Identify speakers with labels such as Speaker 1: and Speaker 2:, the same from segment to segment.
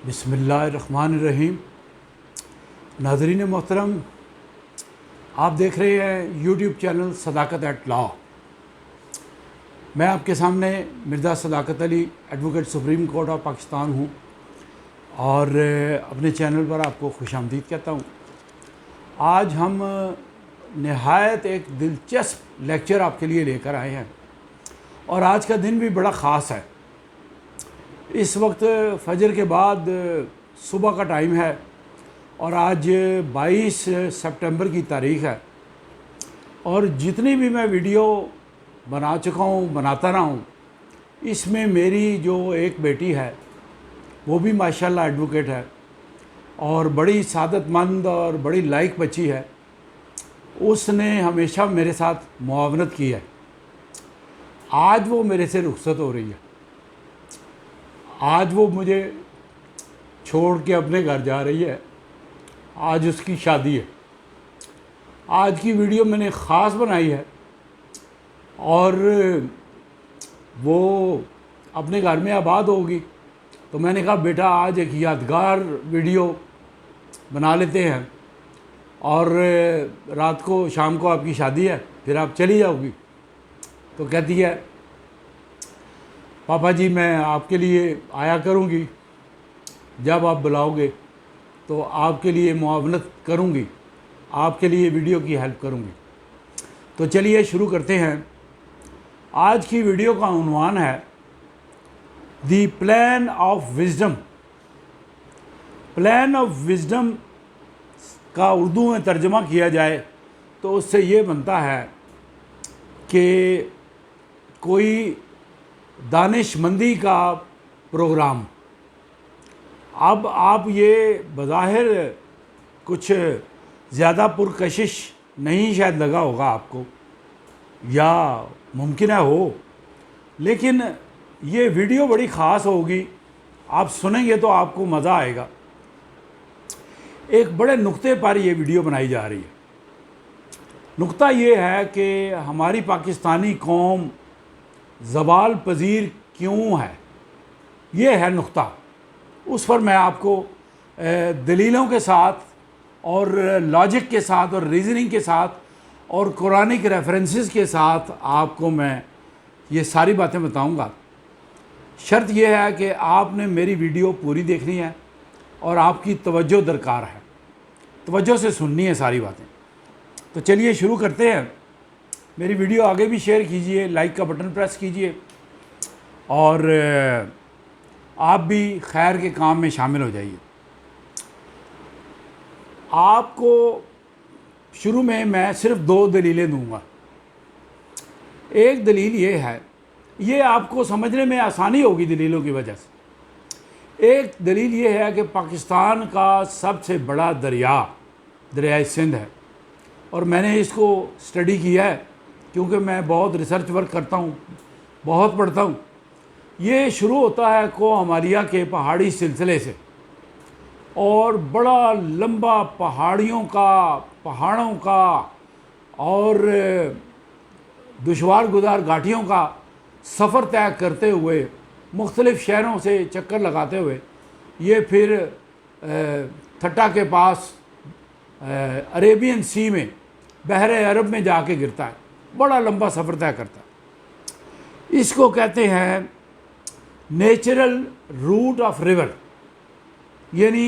Speaker 1: بسم اللہ الرحمن الرحیم۔ ناظرین محترم، آپ دیکھ رہے ہیں YouTube channel Sadaqat at law. میں آپ کے سامنے Mirza Sadaqat Ali, advocate supreme court of Pakistan ہوں، اور اپنے چینل پر آپ کو خوش آمدید کہتا ہوں۔ آج ہم نہایت ایک دلچسپ لیکچر آپ کے لیے لے کر آئے ہیں، اور آج کا دن بھی بڑا خاص ہے۔ اس وقت فجر کے بعد صبح کا ٹائم ہے، اور آج 22 سپٹمبر کی تاریخ ہے، اور جتنی بھی میں ویڈیو بنا چکا ہوں، بناتا رہا ہوں، اس میں میری جو ایک بیٹی ہے وہ بھی ماشاءاللہ ایڈوکیٹ ہے، اور بڑی سعادت مند اور بڑی لائق بچی ہے۔ اس نے ہمیشہ میرے ساتھ معاونت کی ہے۔ آج وہ میرے سے رخصت ہو رہی ہے، آج وہ مجھے چھوڑ کے اپنے گھر جا رہی ہے۔ آج اس کی شادی ہے۔ آج کی ویڈیو میں نے خاص بنائی ہے، اور وہ اپنے گھر میں آباد ہوگی، تو میں نے کہا بیٹا آج ایک یادگار ویڈیو بنا لیتے ہیں، اور رات کو شام کو آپ کی شادی ہے، پھر آپ چلی جاؤ گی۔ تو کہتی ہے پاپا جی میں آپ کے لیے آیا کروں گی، جب آپ بلاؤ گے تو آپ کے لیے معاونت کروں گی، آپ کے لیے ویڈیو کی ہیلپ کروں گی۔ تو چلیے شروع کرتے ہیں۔ آج کی ویڈیو کا عنوان ہے the plan of wisdom. Plan of wisdom کا اردو میں ترجمہ کیا جائے تو اس سے یہ بنتا ہے کہ کوئی دانش مندی کا پروگرام۔ اب آپ یہ بظاہر کچھ زیادہ پرکشش نہیں شاید لگا ہوگا آپ کو، یا ممکن ہے ہو، لیکن یہ ویڈیو بڑی خاص ہوگی۔ آپ سنیں گے تو آپ کو مزہ آئے گا۔ ایک بڑے نقطے پر یہ ویڈیو بنائی جا رہی ہے۔ نقطہ یہ ہے کہ ہماری پاکستانی قوم زوال پذیر کیوں ہے، یہ ہے نقطہ۔ اس پر میں آپ کو دلیلوں کے ساتھ اور لاجک کے ساتھ اور ریزننگ کے ساتھ اور قرآنک ریفرنسز کے ساتھ آپ کو میں یہ ساری باتیں بتاؤں گا۔ شرط یہ ہے کہ آپ نے میری ویڈیو پوری دیکھنی ہے، اور آپ کی توجہ درکار ہے، توجہ سے سننی ہے ساری باتیں۔ تو چلیے شروع کرتے ہیں۔ میری ویڈیو آگے بھی شیئر کیجئے، لائک کا بٹن پریس کیجئے، اور آپ بھی خیر کے کام میں شامل ہو جائیے۔ آپ کو شروع میں صرف 2 دلیلیں دوں گا۔ ایک دلیل یہ ہے، یہ آپ کو سمجھنے میں آسانی ہوگی دلیلوں کی وجہ سے۔ ایک دلیل یہ ہے کہ پاکستان کا سب سے بڑا دریائے سندھ ہے، اور میں نے اس کو اسٹڈی کیا ہے، کیونکہ میں بہت ریسرچ ورک کرتا ہوں، بہت پڑھتا ہوں۔ یہ شروع ہوتا ہے کو ہمالیہ کے پہاڑی سلسلے سے، اور بڑا لمبا پہاڑوں کا اور دشوار گزار گھاٹیوں کا سفر طے کرتے ہوئے، مختلف شہروں سے چکر لگاتے ہوئے، یہ پھر تھٹا کے پاس عربین سی میں، بحر عرب میں جا کے گرتا ہے، بڑا لمبا سفر طے کرتا ہے۔ اس کو کہتے ہیں نیچرل روٹ آف ریور، یعنی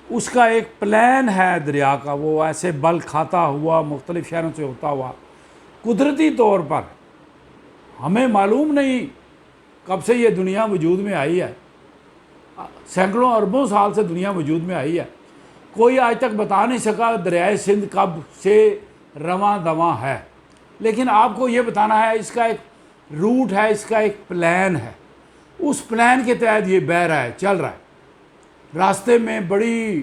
Speaker 1: اس کا ایک پلان ہے دریا کا، وہ ایسے بل کھاتا ہوا مختلف شہروں سے ہوتا ہوا قدرتی طور پر، ہمیں معلوم نہیں کب سے یہ دنیا وجود میں آئی ہے، سینکڑوں اربوں سال سے دنیا وجود میں آئی ہے، کوئی آج تک بتا نہیں سکا دریائے سندھ کب سے رواں دواں ہے۔ لیکن آپ کو یہ بتانا ہے اس کا ایک روٹ ہے، اس کا ایک پلان ہے، اس پلان کے تحت یہ بہہ رہا ہے، چل رہا ہے۔ راستے میں بڑی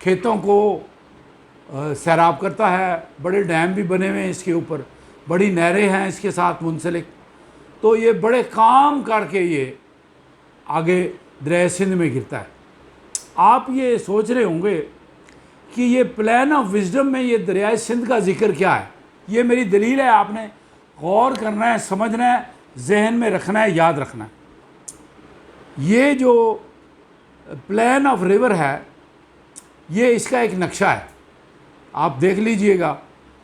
Speaker 1: کھیتوں کو سیراب کرتا ہے، بڑے ڈیم بھی بنے ہوئے ہیں اس کے اوپر، بڑی نہریں ہیں اس کے ساتھ منسلک، تو یہ بڑے کام کر کے یہ آگے دریائے سندھ میں گرتا ہے۔ آپ یہ سوچ رہے ہوں گے کہ یہ پلان آف وزڈم میں یہ دریائے سندھ کا ذکر کیا ہے؟ یہ میری دلیل ہے، آپ نے غور کرنا ہے، سمجھنا ہے، ذہن میں رکھنا ہے، یاد رکھنا ہے۔ یہ جو پلین آف ریور ہے، یہ اس کا ایک نقشہ ہے، آپ دیکھ لیجئے گا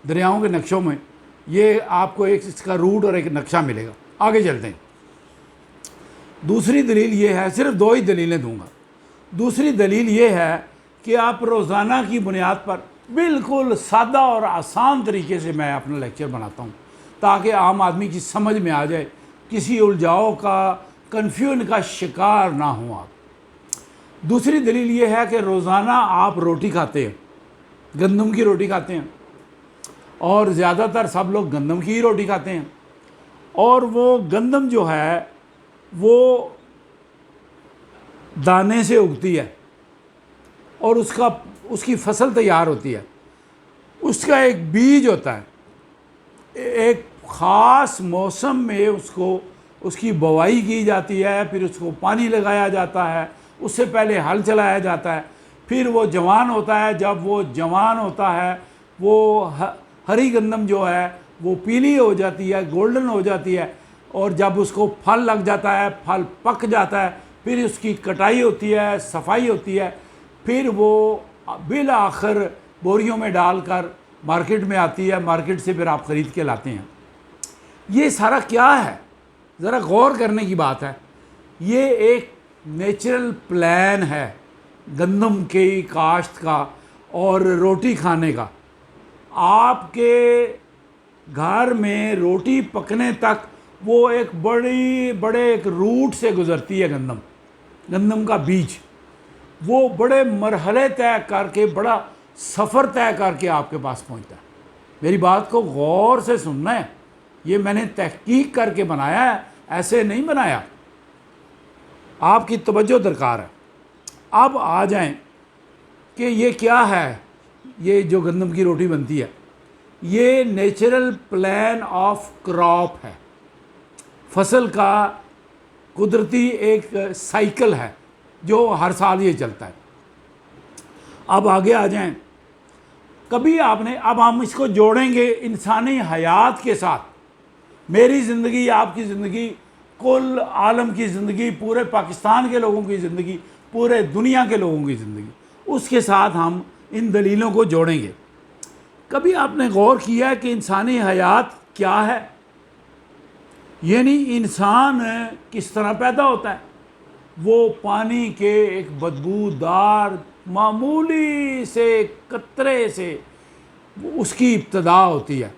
Speaker 1: دریاؤں کے نقشوں میں، یہ آپ کو ایک اس کا روٹ اور ایک نقشہ ملے گا۔ آگے چلتے ہیں۔ دوسری دلیل یہ ہے، صرف 2 ہی دلیلیں دوں گا۔ دوسری دلیل یہ ہے کہ آپ روزانہ کی بنیاد پر بالکل سادہ اور آسان طریقے سے میں اپنا لیکچر بناتا ہوں تاکہ عام آدمی کی سمجھ میں آ جائے، کسی الجھاؤ کا، کنفیوژن کا شکار نہ ہوں آپ۔ دوسری دلیل یہ ہے کہ روزانہ آپ روٹی کھاتے ہیں، گندم کی روٹی کھاتے ہیں، اور زیادہ تر سب لوگ گندم کی ہی روٹی کھاتے ہیں، اور وہ گندم جو ہے وہ دانے سے اگتی ہے اور اس کی فصل تیار ہوتی ہے، اس کا ایک بیج ہوتا ہے، ایک خاص موسم میں اس کی بوائی کی جاتی ہے، پھر اس کو پانی لگایا جاتا ہے، اس سے پہلے ہل چلایا جاتا ہے، پھر وہ جوان ہوتا ہے، جب وہ جوان ہوتا ہے وہ ہری گندم جو ہے وہ پیلی ہو جاتی ہے، گولڈن ہو جاتی ہے، اور جب اس کو پھل لگ جاتا ہے، پھل پک جاتا ہے، پھر اس کی کٹائی ہوتی ہے، صفائی ہوتی ہے، پھر وہ بالآخر بوریوں میں ڈال کر مارکیٹ میں آتی ہے، مارکیٹ سے پھر آپ خرید کے لاتے ہیں۔ یہ سارا کیا ہے؟ ذرا غور کرنے کی بات ہے۔ یہ ایک نیچرل پلان ہے گندم کی کاشت کا اور روٹی کھانے کا۔ آپ کے گھر میں روٹی پکنے تک وہ ایک بڑے ایک روٹ سے گزرتی ہے گندم کا بیج، وہ بڑے مرحلے طے کر کے، بڑا سفر طے کر کے آپ کے پاس پہنچتا ہے۔ میری بات کو غور سے سننا ہے، یہ میں نے تحقیق کر کے بنایا ہے، ایسے نہیں بنایا، آپ کی توجہ درکار ہے۔ اب آ جائیں کہ یہ کیا ہے، یہ جو گندم کی روٹی بنتی ہے، یہ نیچرل پلان آف کراپ ہے، فصل کا قدرتی ایک سائیکل ہے جو ہر سال یہ چلتا ہے۔ اب آگے آ جائیں، کبھی اب ہم اس کو جوڑیں گے انسانی حیات کے ساتھ، میری زندگی، آپ کی زندگی، کل عالم کی زندگی، پورے پاکستان کے لوگوں کی زندگی، پورے دنیا کے لوگوں کی زندگی، اس کے ساتھ ہم ان دلیلوں کو جوڑیں گے۔ کبھی آپ نے غور کیا ہے کہ انسانی حیات کیا ہے؟ یعنی انسان کس طرح پیدا ہوتا ہے؟ وہ پانی کے ایک بدبودار معمولی سے قطرے سے اس کی ابتدا ہوتی ہے۔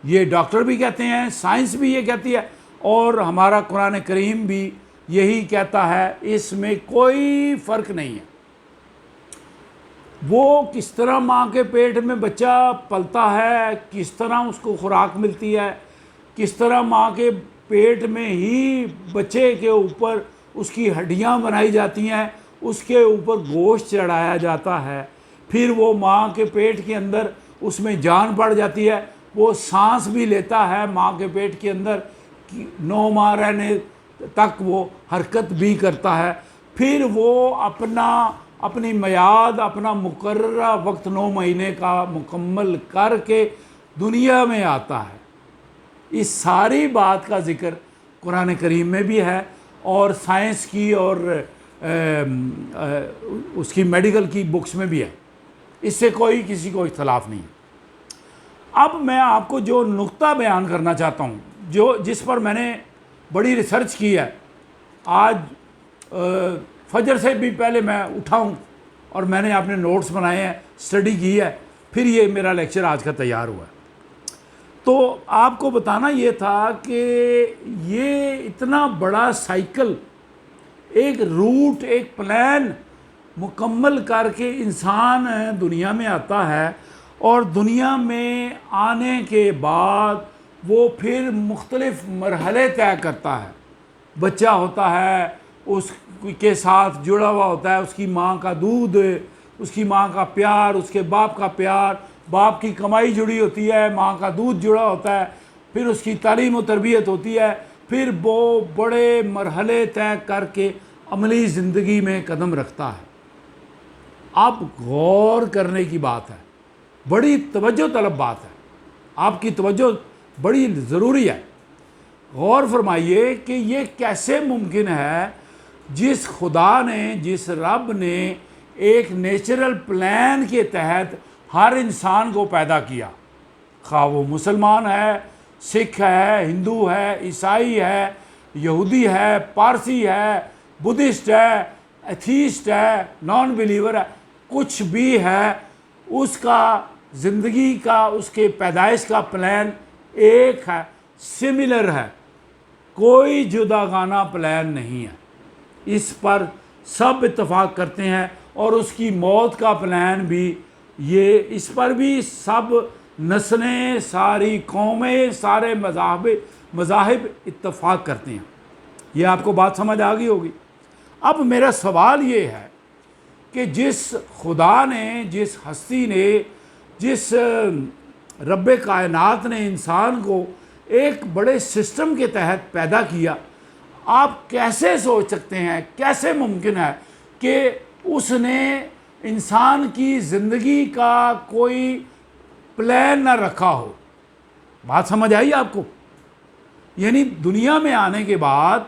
Speaker 1: یہ ڈاکٹر بھی کہتے ہیں، سائنس بھی یہ کہتی ہے، اور ہمارا قرآن کریم بھی یہی کہتا ہے، اس میں کوئی فرق نہیں ہے۔ وہ کس طرح ماں کے پیٹ میں بچہ پلتا ہے، کس طرح اس کو خوراک ملتی ہے، کس طرح ماں کے پیٹ میں ہی بچے کے اوپر اس کی ہڈیاں بنائی جاتی ہیں، اس کے اوپر گوشت چڑھایا جاتا ہے، پھر وہ ماں کے پیٹ کے اندر اس میں جان پڑ جاتی ہے، وہ سانس بھی لیتا ہے ماں کے پیٹ کے اندر، 9 ماہ رہنے تک وہ حرکت بھی کرتا ہے، پھر وہ اپنی میعاد، اپنا مقررہ وقت 9 مہینے کا مکمل کر کے دنیا میں آتا ہے۔ اس ساری بات کا ذکر قرآن کریم میں بھی ہے، اور سائنس کی اور اس کی میڈیکل کی بکس میں بھی ہے، اس سے کسی کو اختلاف نہیں ہے۔ اب میں آپ کو جو نقطہ بیان کرنا چاہتا ہوں، جس پر میں نے بڑی ریسرچ کی ہے، آج فجر سے بھی پہلے میں اٹھا ہوں اور میں نے اپنے نوٹس بنائے ہیں، اسٹڈی کی ہے، پھر یہ میرا لیکچر آج کا تیار ہوا ہے۔ تو آپ کو بتانا یہ تھا کہ یہ اتنا بڑا سائیکل، ایک روٹ، ایک پلان مکمل کر کے انسان دنیا میں آتا ہے، اور دنیا میں آنے کے بعد وہ پھر مختلف مرحلے طے کرتا ہے۔ بچہ ہوتا ہے، اس کے ساتھ جڑا ہوا ہوتا ہے اس کی ماں کا دودھ، اس کی ماں کا پیار، اس کے باپ کا پیار، باپ کی کمائی جڑی ہوتی ہے، ماں کا دودھ جڑا ہوتا ہے، پھر اس کی تعلیم و تربیت ہوتی ہے، پھر وہ بڑے مرحلے طے کر کے عملی زندگی میں قدم رکھتا ہے۔ اب غور کرنے کی بات ہے، بڑی توجہ طلب بات ہے، آپ کی توجہ بڑی ضروری ہے۔ غور فرمائیے کہ یہ کیسے ممکن ہے جس خدا نے، جس رب نے ایک نیچرل پلان کے تحت ہر انسان کو پیدا کیا، خواہ وہ مسلمان ہے، سکھ ہے، ہندو ہے، عیسائی ہے، یہودی ہے، پارسی ہے، بدھسٹ ہے، ایتھیسٹ ہے، نان بلیور ہے، کچھ بھی ہے، اس کا زندگی کا، اس کے پیدائش کا پلان ایک ہے، سملر ہے، کوئی جداگانہ پلان نہیں ہے، اس پر سب اتفاق کرتے ہیں۔ اور اس کی موت کا پلان بھی یہ، اس پر بھی سب نسلیں، ساری قومیں، سارے مذاہب اتفاق کرتے ہیں۔ یہ آپ کو بات سمجھ آ گئی ہوگی۔ اب میرا سوال یہ ہے کہ جس خدا نے، جس ہستی نے، جس رب کائنات نے انسان کو ایک بڑے سسٹم کے تحت پیدا کیا، آپ کیسے سوچ سکتے ہیں، کیسے ممکن ہے کہ اس نے انسان کی زندگی کا کوئی پلان نہ رکھا ہو؟ بات سمجھ آئی آپ کو؟ یعنی دنیا میں آنے کے بعد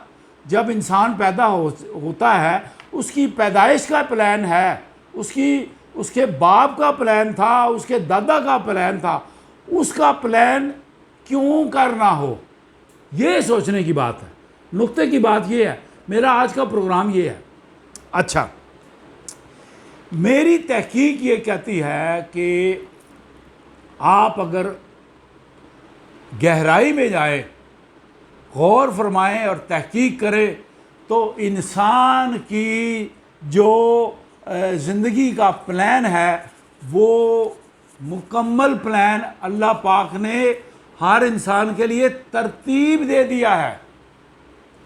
Speaker 1: جب انسان پیدا ہوتا ہے، اس کی پیدائش کا پلان ہے، اس کے باپ کا پلان تھا، اس کے دادا کا پلان تھا، اس کا پلان کیوں کرنا ہو؟ یہ سوچنے کی بات ہے، نقطے کی بات یہ ہے۔ میرا آج کا پروگرام یہ ہے۔ اچھا، میری تحقیق یہ کہتی ہے کہ آپ اگر گہرائی میں جائیں، غور فرمائیں اور تحقیق کریں، تو انسان کی جو زندگی کا پلان ہے وہ مکمل پلان اللہ پاک نے ہر انسان کے لیے ترتیب دے دیا ہے۔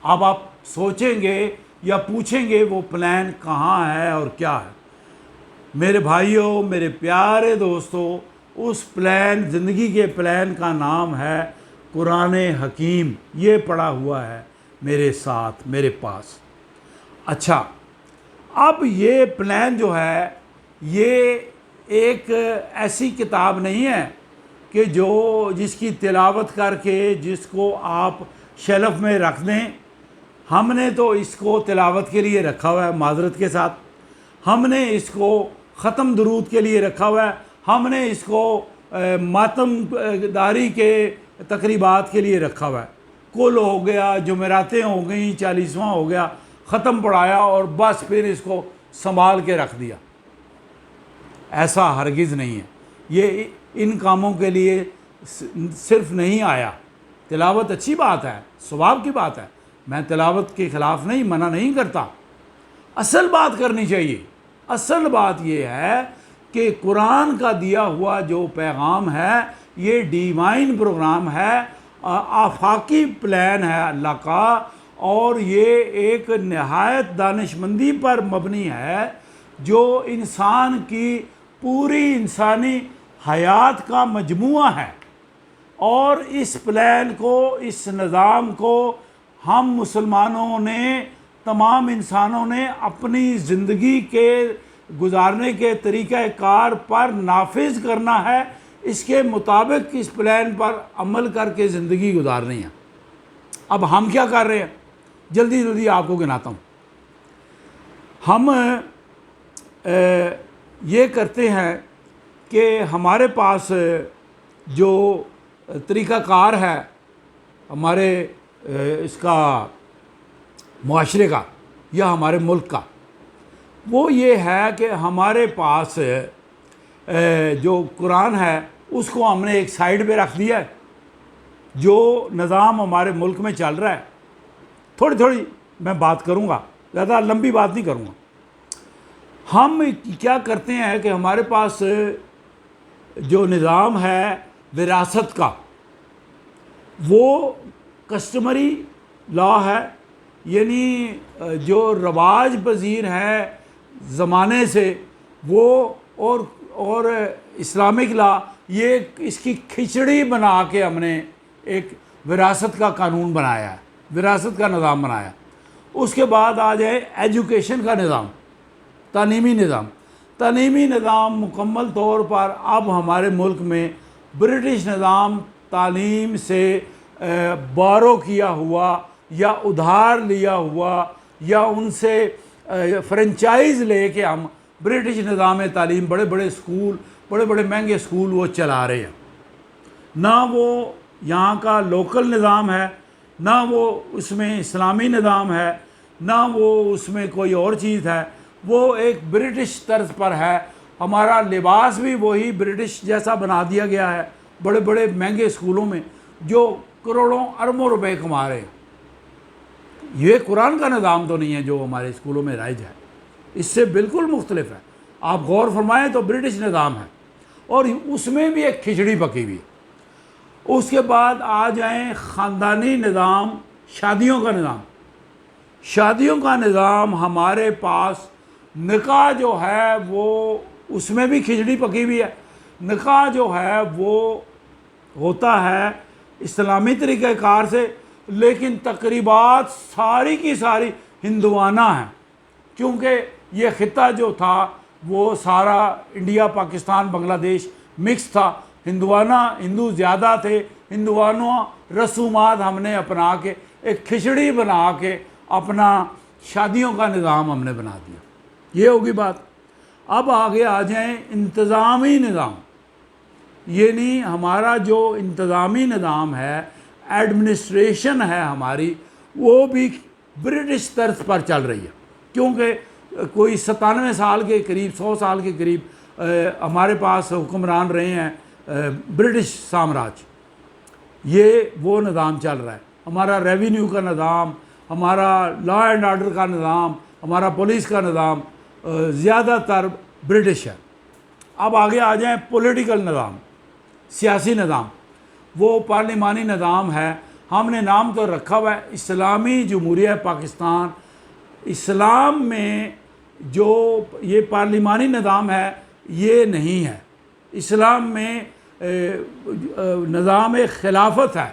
Speaker 1: اب آپ سوچیں گے یا پوچھیں گے وہ پلان کہاں ہے اور کیا ہے؟ میرے بھائیوں، میرے پیارے دوستو، اس پلان، زندگی کے پلان کا نام ہے قرآن حکیم۔ یہ پڑھا ہوا ہے میرے ساتھ، میرے پاس۔ اچھا، اب یہ پلان جو ہے، یہ ایک ایسی کتاب نہیں ہے کہ جس کی تلاوت کر کے جس کو آپ شیلف میں رکھ دیں۔ ہم نے تو اس کو تلاوت کے لیے رکھا ہوا ہے، معذرت کے ساتھ۔ ہم نے اس کو ختم درود کے لیے رکھا ہوا ہے، ہم نے اس کو ماتم داری کے تقریبات کے لیے رکھا ہوا ہے۔ کل ہو گیا، جمعراتیں ہو گئیں، 40واں ہو گیا، ختم پڑھایا اور بس پھر اس کو سنبھال کے رکھ دیا۔ ایسا ہرگز نہیں ہے۔ یہ ان کاموں کے لیے صرف نہیں آیا۔ تلاوت اچھی بات ہے، ثواب کی بات ہے، میں تلاوت کے خلاف نہیں، منع نہیں کرتا۔ اصل بات کرنی چاہیے۔ اصل بات یہ ہے کہ قرآن کا دیا ہوا جو پیغام ہے، یہ ڈیوائن پروگرام ہے، آفاقی پلان ہے اللہ کا، اور یہ ایک نہایت دانشمندی پر مبنی ہے جو انسان کی پوری انسانی حیات کا مجموعہ ہے۔ اور اس پلان کو، اس نظام کو ہم مسلمانوں نے، تمام انسانوں نے اپنی زندگی کے گزارنے کے طریقہ کار پر نافذ کرنا ہے، اس کے مطابق اس پلان پر عمل کر کے زندگی گزارنی ہے۔ اب ہم کیا کر رہے ہیں؟ جلدی جلدی آپ کو گناتا ہوں۔ ہم یہ کرتے ہیں کہ ہمارے پاس جو طریقہ کار ہے ہمارے اس کا معاشرے کا یا ہمارے ملک کا، وہ یہ ہے کہ ہمارے پاس جو قرآن ہے اس کو ہم نے ایک سائیڈ پہ رکھ دیا ہے۔ جو نظام ہمارے ملک میں چل رہا ہے، تھوڑی تھوڑی میں بات کروں گا، زیادہ لمبی بات نہیں کروں گا۔ ہم کیا کرتے ہیں کہ ہمارے پاس جو نظام ہے وراثت کا، وہ کسٹمری لا ہے، یعنی جو رواج پذیر ہے زمانے سے، وہ اور اسلامک لا، یہ اس کی کھچڑی بنا کے ہم نے ایک وراثت کا قانون بنایا ہے، وراثت کا نظام بنایا۔ اس کے بعد آ جائے ایجوکیشن کا نظام، تعلیمی نظام۔ تعلیمی نظام مکمل طور پر اب ہمارے ملک میں برٹش نظام تعلیم سے بارو کیا ہوا یا ادھار لیا ہوا یا ان سے فرنچائز لے کے ہم برٹش نظام تعلیم، بڑے بڑے اسکول، بڑے بڑے مہنگے اسکول وہ چلا رہے ہیں. نہ وہ یہاں کا لوکل نظام ہے، نہ وہ اس میں اسلامی نظام ہے، نہ وہ اس میں کوئی اور چیز ہے. وہ ایک برٹش طرز پر ہے. ہمارا لباس بھی وہی برٹش جیسا بنا دیا گیا ہے، بڑے بڑے مہنگے اسکولوں میں جو کروڑوں اربوں روپے کما رہے ہیں. یہ قرآن کا نظام تو نہیں ہے جو ہمارے اسکولوں میں رائج ہے، اس سے بالکل مختلف ہے. آپ غور فرمائیں تو برٹش نظام ہے، اور اس میں بھی ایک کھچڑی پکی ہوئی. اس کے بعد آ جائیں خاندانی نظام، شادیوں کا نظام. شادیوں کا نظام ہمارے پاس نکاح جو ہے وہ اس میں بھی کھچڑی پکی ہوئی ہے. نکاح جو ہے وہ ہوتا ہے اسلامی طریقہ کار سے، لیکن تقریبات ساری کی ساری ہندوانہ ہیں، کیونکہ یہ خطہ جو تھا وہ سارا انڈیا، پاکستان، بنگلہ دیش مکس تھا. ہندو زیادہ تھے. ہندوانوں رسومات ہم نے اپنا کے ایک کھچڑی بنا کے اپنا شادیوں کا نظام ہم نے بنا دیا. یہ ہوگی بات. اب آگے آ جائیں انتظامی نظام. یعنی ہمارا جو انتظامی نظام ہے، ایڈمنسٹریشن ہے ہماری، وہ بھی برٹش طرز پر چل رہی ہے. کیونکہ کوئی 97 سال کے قریب، 100 سال کے قریب ہمارے پاس حکمران رہے ہیں برٹش سامراج. یہ وہ نظام چل رہا ہے. ہمارا ریونیو کا نظام، ہمارا لا اینڈ آرڈر کا نظام، ہمارا پولیس کا نظام زیادہ تر برٹش ہے. اب آگے آ جائیں پولیٹیکل نظام، سیاسی نظام. وہ پارلیمانی نظام ہے. ہم نے نام تو رکھا ہوا ہے اسلامی جمہوریہ پاکستان. اسلام میں جو یہ پارلیمانی نظام ہے یہ نہیں ہے. اسلام میں نظام خلافت ہے.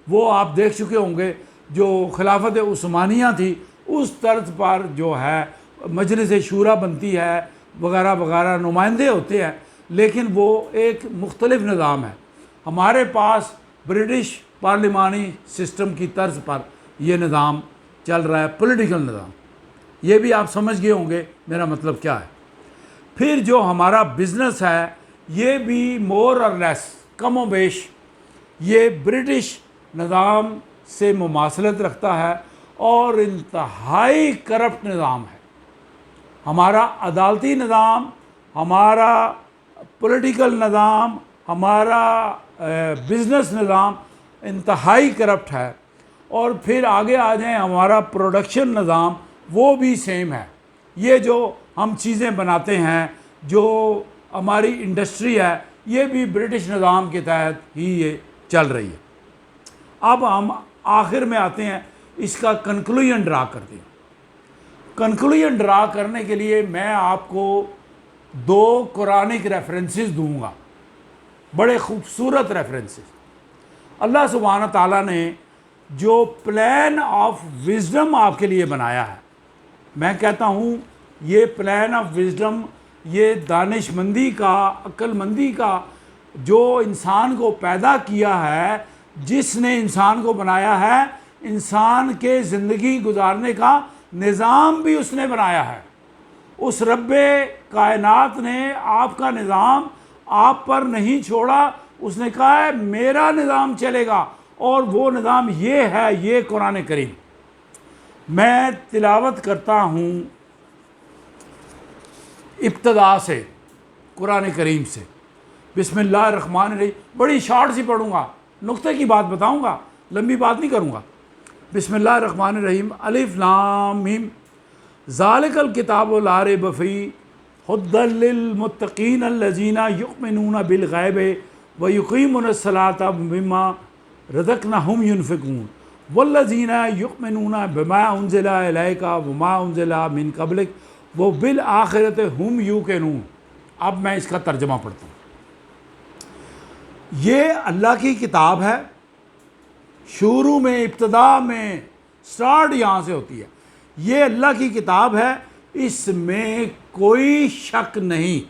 Speaker 1: وہ آپ دیکھ چکے ہوں گے، جو خلافت عثمانیہ تھی اس طرز پر جو ہے مجلس شورا بنتی ہے وغیرہ وغیرہ، نمائندے ہوتے ہیں، لیکن وہ ایک مختلف نظام ہے. ہمارے پاس برٹش پارلیمانی سسٹم کی طرز پر یہ نظام چل رہا ہے، پولیٹیکل نظام. یہ بھی آپ سمجھ گئے ہوں گے میرا مطلب کیا ہے. پھر جو ہمارا بزنس ہے یہ بھی مور اور لیس، کم و بیش یہ برٹش نظام سے مماثلت رکھتا ہے، اور انتہائی کرپٹ نظام ہے. ہمارا عدالتی نظام، ہمارا پولیٹیکل نظام، ہمارا بزنس نظام انتہائی کرپٹ ہے. اور پھر آگے آ جائیں ہمارا پروڈکشن نظام، وہ بھی سیم ہے. یہ جو ہم چیزیں بناتے ہیں، جو ہماری انڈسٹری ہے، یہ بھی برٹش نظام کے تحت ہی یہ چل رہی ہے. اب ہم آخر میں آتے ہیں، اس کا کنکلوژن ڈرا کرتے ہیں. کنکلوژن ڈرا کرنے کے لیے میں آپ کو 2 قرآنک ریفرنسز دوں گا، بڑے خوبصورت ریفرنسز. اللہ سبحانہ تعالیٰ نے جو پلان آف وزڈم آپ کے لیے بنایا ہے، میں کہتا ہوں یہ پلان آف وزڈم، یہ دانش مندی کا، عقل مندی کا، جو انسان کو پیدا کیا ہے، جس نے انسان کو بنایا ہے، انسان کے زندگی گزارنے کا نظام بھی اس نے بنایا ہے. اس رب کائنات نے آپ کا نظام آپ پر نہیں چھوڑا. اس نے کہا ہے میرا نظام چلے گا، اور وہ نظام یہ ہے، یہ قرآن کریم. میں تلاوت کرتا ہوں ابتدا سے، قرآن کریم سے. بسم اللہ الرحمن الرحیم. بڑی شارٹ سی پڑھوں گا، نقطے کی بات بتاؤں گا، لمبی بات نہیں کروں گا. بسم اللہ الرحمن الرحیم. الف لام میم ذالک الکتاب لا ریب فیہ ھدی للمتقین الذین یؤمنون بالغیب ویقیمون الصلاۃ ومما رزقناہم ینفقون والذین یؤمنون بما انزل الیک وما انزل من قبلک وبالآخرۃ ھم یوقنون. اب میں اس کا ترجمہ پڑھتا ہوں. یہ اللہ کی کتاب ہے. شروع میں، ابتدا میں، سٹارٹ یہاں سے ہوتی ہے. یہ اللہ کی کتاب ہے، اس میں کوئی شک نہیں.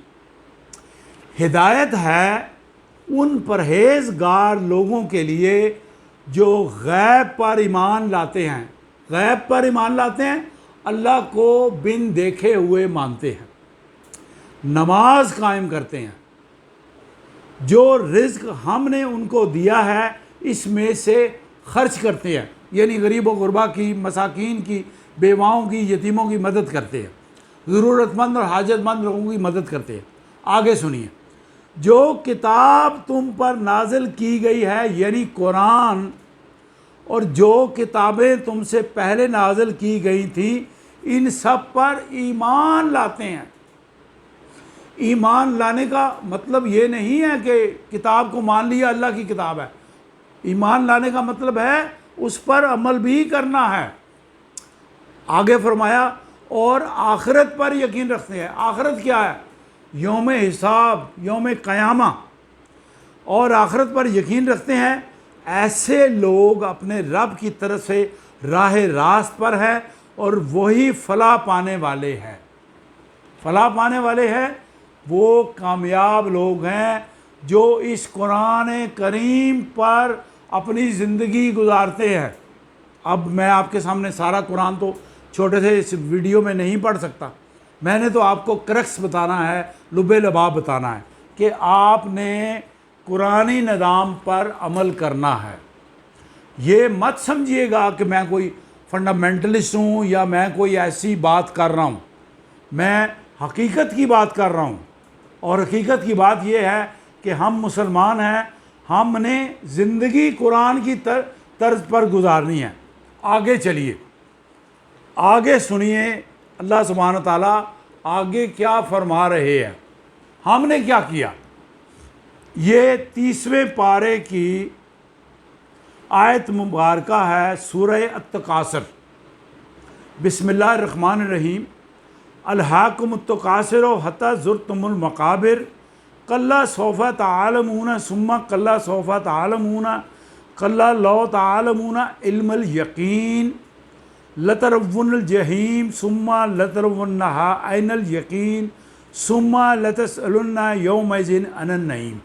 Speaker 1: ہدایت ہے ان پرہیزگار لوگوں کے لیے جو غیب پر ایمان لاتے ہیں. غیب پر ایمان لاتے ہیں اللہ کو بن دیکھے ہوئے مانتے ہیں، نماز قائم کرتے ہیں، جو رزق ہم نے ان کو دیا ہے اس میں سے خرچ کرتے ہیں، یعنی غریب و غربا کی، مساکین کی، بیواؤں کی، یتیموں کی مدد کرتے ہیں، ضرورت مند اور حاجت مند لوگوں کی مدد کرتے ہیں۔ آگے سنیے، جو کتاب تم پر نازل کی گئی ہے یعنی قرآن، اور جو کتابیں تم سے پہلے نازل کی گئی تھیں، ان سب پر ایمان لاتے ہیں۔ ایمان لانے کا مطلب یہ نہیں ہے کہ کتاب کو مان لیا اللہ کی کتاب ہے، ایمان لانے کا مطلب ہے اس پر عمل بھی کرنا ہے۔ آگے فرمایا اور آخرت پر یقین رکھتے ہیں۔ آخرت کیا ہے؟ یوم حساب، یوم قیامہ، اور آخرت پر یقین رکھتے ہیں۔ ایسے لوگ اپنے رب کی طرف سے راہ راست پر ہے اور وہی فلاح پانے والے ہیں۔ فلاح پانے والے ہیں وہ کامیاب لوگ ہیں جو اس قرآن کریم پر اپنی زندگی گزارتے ہیں۔ اب میں آپ کے سامنے سارا قرآن تو چھوٹے سے اس ویڈیو میں نہیں پڑھ سکتا، میں نے تو آپ کو کرکس بتانا ہے، لب لباب بتانا ہے کہ آپ نے قرآنی نظام پر عمل کرنا ہے۔ یہ مت سمجھیے گا کہ میں کوئی فنڈامنٹلسٹ ہوں یا میں کوئی ایسی بات کر رہا ہوں، میں حقیقت کی بات کر رہا ہوں، اور حقیقت کی بات یہ ہے کہ ہم مسلمان ہیں، ہم نے زندگی قرآن کی طرز پر گزارنی ہے۔ آگے چلیے، آگے سنیے اللہ سبحانہ تعالیٰ آگے کیا فرما رہے ہیں۔ ہم نے کیا کیا؟ یہ 30ویں پارے کی آیت مبارکہ ہے، سورہ التکاثر۔ بسم اللہ الرحمن الرحیم۔ الہاکم التکاثر حتی زرتم المقابر کلا سوف تعلمون ثم کلا سوف تعلمون کلا لو تعلمون علم الیقین لترون الجحیم ثم لترونها عین الیقین ثم لتسألن یومئذ عن النعیم۔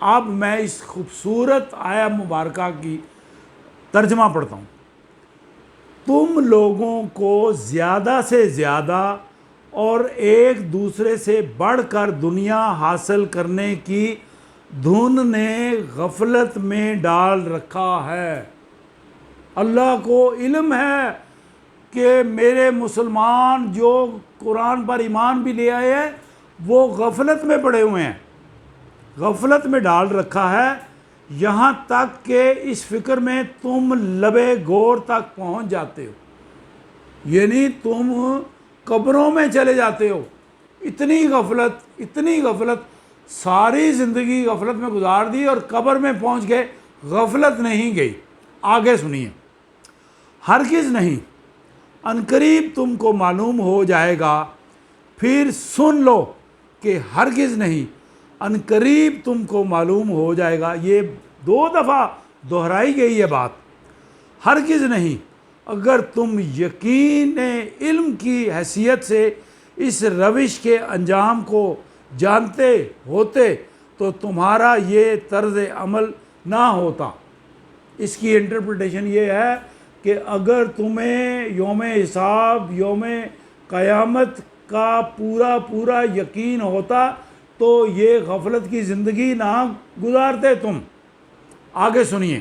Speaker 1: اب میں اس خوبصورت آیہ مبارکہ کی ترجمہ پڑھتا ہوں۔ تم لوگوں کو زیادہ سے زیادہ اور ایک دوسرے سے بڑھ کر دنیا حاصل کرنے کی دھن نے غفلت میں ڈال رکھا ہے۔ اللہ کو علم ہے کہ میرے مسلمان جو قرآن پر ایمان بھی لے آئے ہیں وہ غفلت میں پڑے ہوئے ہیں، غفلت میں ڈال رکھا ہے، یہاں تک کہ اس فکر میں تم لبے گور تک پہنچ جاتے ہو، یعنی تم قبروں میں چلے جاتے ہو۔ اتنی غفلت، ساری زندگی غفلت میں گزار دی اور قبر میں پہنچ گئے، غفلت نہیں گئی۔ آگے سنیے، ہرگز نہیں، عنقریب تم کو معلوم ہو جائے گا، پھر سن لو کہ ہرگز نہیں، عنقریب تم کو معلوم ہو جائے گا۔ یہ 2 دفعہ دہرائی گئی یہ بات، ہرگز نہیں، اگر تم یقین علم کی حیثیت سے اس روش کے انجام کو جانتے ہوتے تو تمہارا یہ طرز عمل نہ ہوتا۔ اس کی انٹرپریٹیشن یہ ہے کہ اگر تمہیں یوم حساب، یوم قیامت کا پورا یقین ہوتا تو یہ غفلت کی زندگی نہ گزارتے تم۔ آگے سنیے،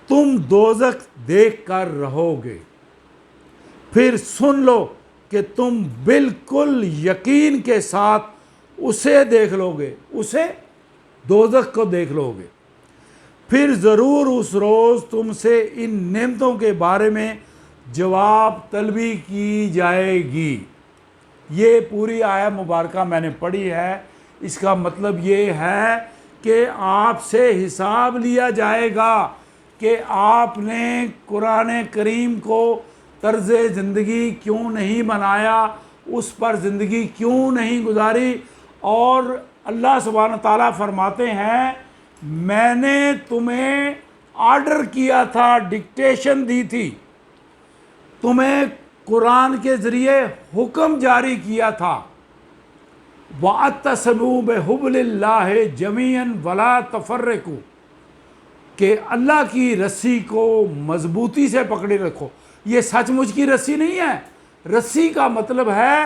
Speaker 1: تم دوزخ دیکھ کر رہو گے، پھر سن لو کہ تم بالکل یقین کے ساتھ اسے دیکھ لو گے، اسے دوزخ کو دیکھ لو گے، پھر ضرور اس روز تم سے ان نعمتوں کے بارے میں جواب طلبی کی جائے گی۔ یہ پوری آیہ مبارکہ میں نے پڑھی ہے، اس کا مطلب یہ ہے کہ آپ سے حساب لیا جائے گا کہ آپ نے قرآن کریم کو طرز زندگی کیوں نہیں بنایا، اس پر زندگی کیوں نہیں گزاری۔ اور اللہ سبحانہ تعالیٰ فرماتے ہیں میں نے تمہیں آرڈر کیا تھا، ڈکٹیشن دی تھی، تمہیں قرآن کے ذریعے حکم جاری کیا تھا، وَاعْتَصِمُوا بِحَبْلِ اللَّهِ جَمِيعًا وَلَا تَفَرَّقُوا، کہ اللہ کی رسی کو مضبوطی سے پکڑے رکھو، یہ سچ مچ کی رسی نہیں ہے. رسی کا مطلب ہے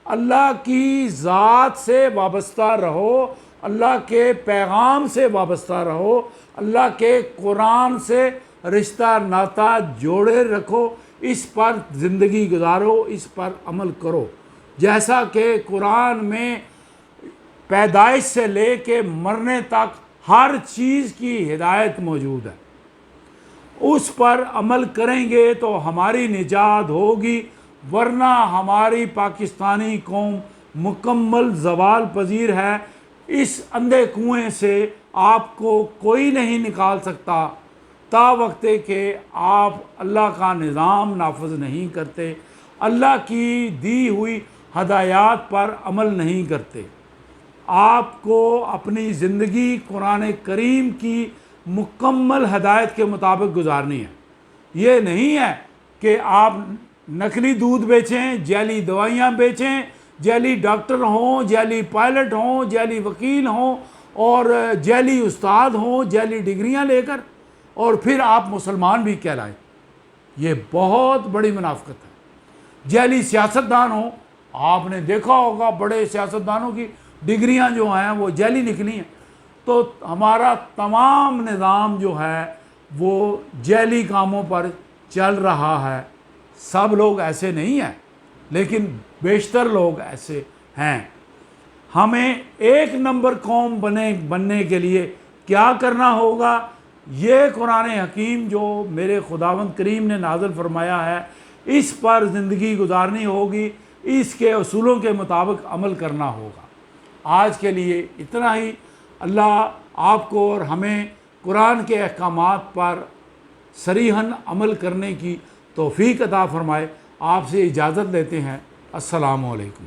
Speaker 1: اللہ کی ذات سے وابستہ رہو، اللہ کے پیغام سے وابستہ رہو، اللہ کے قرآن سے رشتہ ناتا جوڑے رکھو، اس پر زندگی گزارو، اس پر عمل کرو. جیسا کہ قرآن میں پیدائش سے لے کے مرنے تک ہر چیز کی ہدایت موجود ہے، اس پر عمل کریں گے تو ہماری نجات ہوگی، ورنہ ہماری پاکستانی قوم مکمل زوال پذیر ہے. اس اندھے کنویں سے آپ کو کوئی نہیں نکال سکتا تا وقت کہ آپ اللہ کا نظام نافذ نہیں کرتے، اللہ کی دی ہوئی ہدایات پر عمل نہیں کرتے. آپ کو اپنی زندگی قرآن کریم کی مکمل ہدایت کے مطابق گزارنی ہے. یہ نہیں ہے کہ آپ نقلی دودھ بیچیں، جعلی دوائیاں بیچیں، جعلی ڈاکٹر ہوں، جعلی پائلٹ ہوں، جعلی وکیل ہوں، اور جعلی استاد ہوں جعلی ڈگریاں لے کر، اور پھر آپ مسلمان بھی کہلائیں. یہ بہت بڑی منافقت ہے. جعلی سیاستدان ہوں، آپ نے دیکھا ہوگا بڑے سیاستدانوں کی ڈگریاں جو ہیں وہ جعلی نکلی ہیں. تو ہمارا تمام نظام جو ہے وہ جعلی کاموں پر چل رہا ہے. سب لوگ ایسے نہیں ہیں، لیکن بیشتر لوگ ایسے ہیں. ہمیں ایک نمبر قوم بننے کے لیے کیا کرنا ہوگا؟ یہ قرآن حکیم جو میرے خداوند کریم نے نازل فرمایا ہے، اس پر زندگی گزارنی ہوگی، اس کے اصولوں کے مطابق عمل کرنا ہوگا. آج کے لیے اتنا ہی. اللہ آپ کو اور ہمیں قرآن کے احکامات پر صریحاً عمل کرنے کی توفیق عطا فرمائے. آپ سے اجازت لیتے ہیں. السلام علیکم.